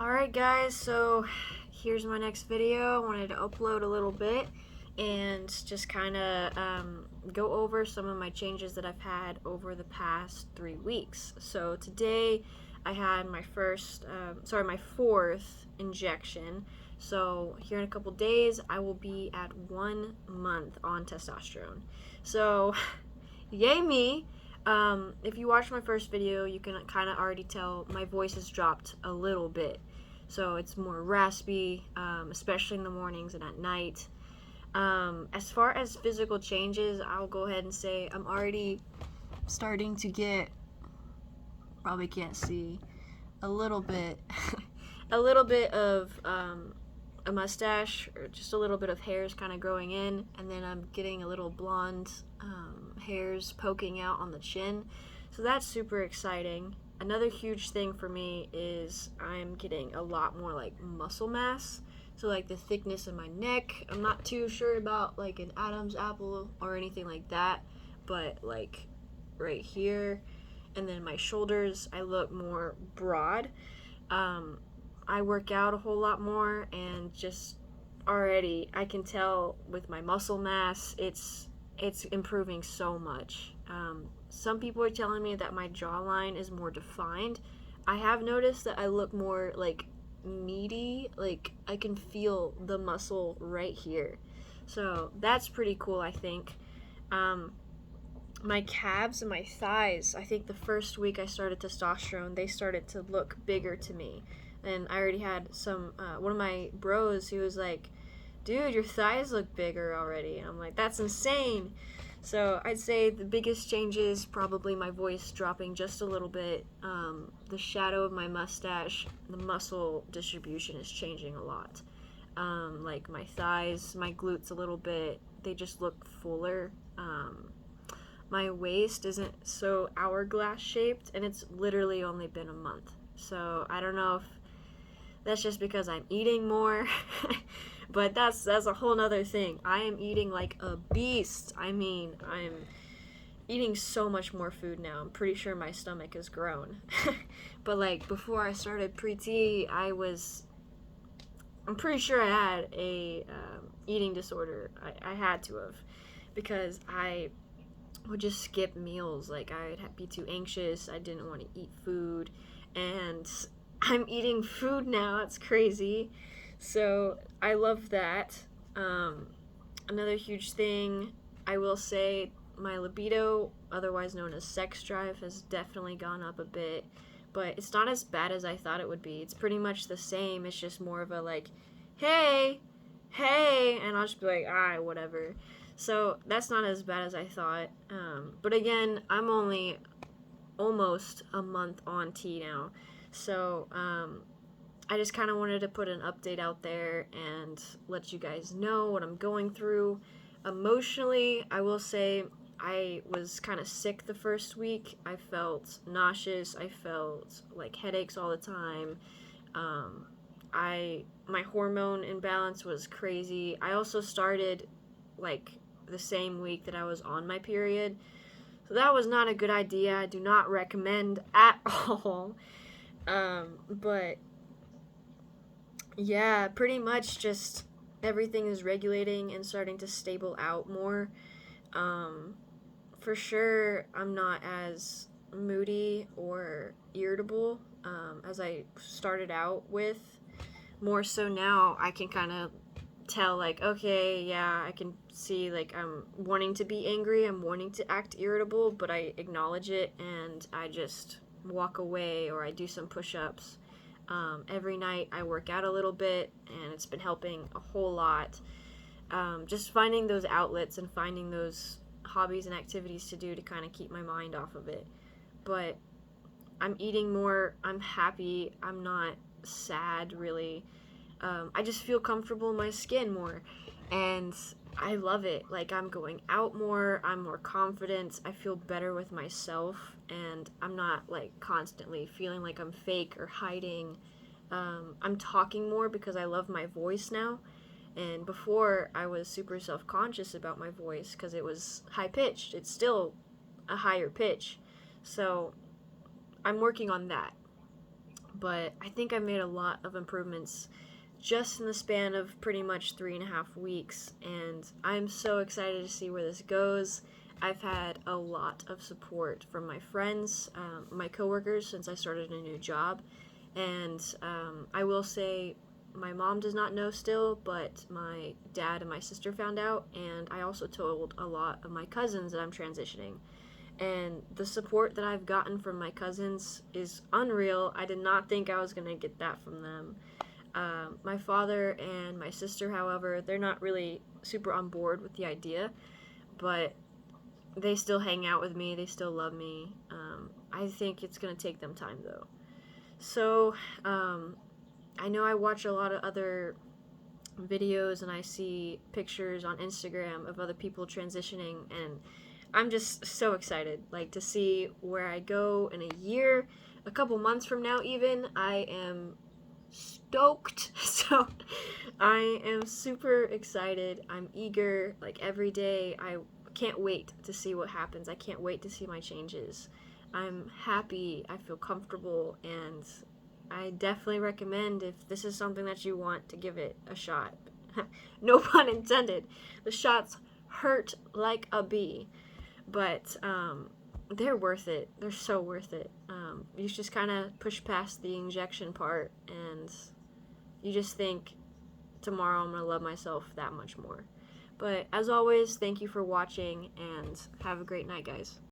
Alright guys, so here's my next video. I wanted to upload a little bit and just kind of go over some of my changes that I've had over the past 3 weeks. So today I had my my fourth injection. So here in a couple days I will be at 1 month on testosterone. So yay me. If you watched my first video, you can kind of already tell my voice has dropped a little bit. So it's more raspy, especially in the mornings and at night. As far as physical changes, I'll go ahead and say I'm already starting to get, probably can't see, a little bit, a little bit of a mustache, or just a little bit of hairs kind of growing in, and then I'm getting a little blonde hairs poking out on the chin. So that's super exciting. Another huge thing for me is I'm getting a lot more like muscle mass. So like the thickness in my neck, I'm not too sure about like an Adam's apple or anything like that, but like right here and then my shoulders, I look more broad. I work out a whole lot more, and just already I can tell with my muscle mass, it's improving so much. Some people are telling me that my jawline is more defined. I have noticed that I look more like meaty, like I can feel the muscle right here. So that's pretty cool, I think. My calves and my thighs, I think the first week I started testosterone, they started to look bigger to me. And I already had one of my bros, he was like, dude, your thighs look bigger already. And I'm like, that's insane. So I'd say the biggest change is probably my voice dropping just a little bit. The shadow of my mustache, the muscle distribution is changing a lot. Like my thighs, my glutes a little bit, they just look fuller. My waist isn't so hourglass shaped, and it's literally only been a month. So I don't know if that's just because I'm eating more. But that's a whole nother thing. I am eating like a beast. I mean, I'm eating so much more food now. I'm pretty sure my stomach has grown. But like before I started pre-T, I'm pretty sure I had a eating disorder. I had to have, because I would just skip meals. Like I'd be too anxious. I didn't want to eat food, and I'm eating food now. It's crazy. So I love that. Another huge thing, I will say, my libido, otherwise known as sex drive, has definitely gone up a bit, but it's not as bad as I thought it would be. It's pretty much the same. It's just more of a like, hey, hey, and I'll just be like, whatever. So that's not as bad as I thought. But again, I'm only almost a month on T now. So I just kind of wanted to put an update out there and let you guys know what I'm going through. Emotionally, I will say I was kind of sick the first week. I felt nauseous. I felt like headaches all the time. My hormone imbalance was crazy. I also started like the same week that I was on my period. So that was not a good idea. I do not recommend at all. But yeah, pretty much just everything is regulating and starting to stable out more. For sure, I'm not as moody or irritable as I started out with. More so now, I can kind of tell, like, okay, yeah, I can see, like, I'm wanting to be angry, I'm wanting to act irritable, but I acknowledge it and I just walk away, or I do some push-ups. Every night I work out a little bit, and it's been helping a whole lot. Just finding those outlets and finding those hobbies and activities to do to kind of keep my mind off of it. But I'm eating more, I'm happy, I'm not sad really. I just feel comfortable in my skin more, and I love it. Like, I'm going out more, I'm more confident, I feel better with myself, and I'm not like constantly feeling like I'm fake or hiding. I'm talking more because I love my voice now, and before I was super self-conscious about my voice because it was high-pitched. It's still a higher pitch, so I'm working on that. but I think I made a lot of improvements just in the span of pretty much 3.5 weeks, and I'm so excited to see where this goes. I've had a lot of support from my friends, my coworkers, since I started a new job, and I will say my mom does not know still, but my dad and my sister found out, and I also told a lot of my cousins that I'm transitioning. And the support that I've gotten from my cousins is unreal. I did not think I was going to get that from them. My father and my sister, however, they're not really super on board with the idea, but they still hang out with me. They still love me. I think it's going to take them time, though. So, I know I watch a lot of other videos and I see pictures on Instagram of other people transitioning, and I'm just so excited, like, to see where I go in a year, a couple months from now even. I am stoked. So I am super excited. I'm eager, like, every day. I can't wait to see what happens. I can't wait to see my changes. I'm happy, I feel comfortable, and I definitely recommend, if this is something that you want, to give it a shot. No pun intended. The shots hurt like a bee, but they're worth it. They're so worth it. You just kind of push past the injection part, and you just think, tomorrow I'm going to love myself that much more. But as always, thank you for watching, and have a great night, guys.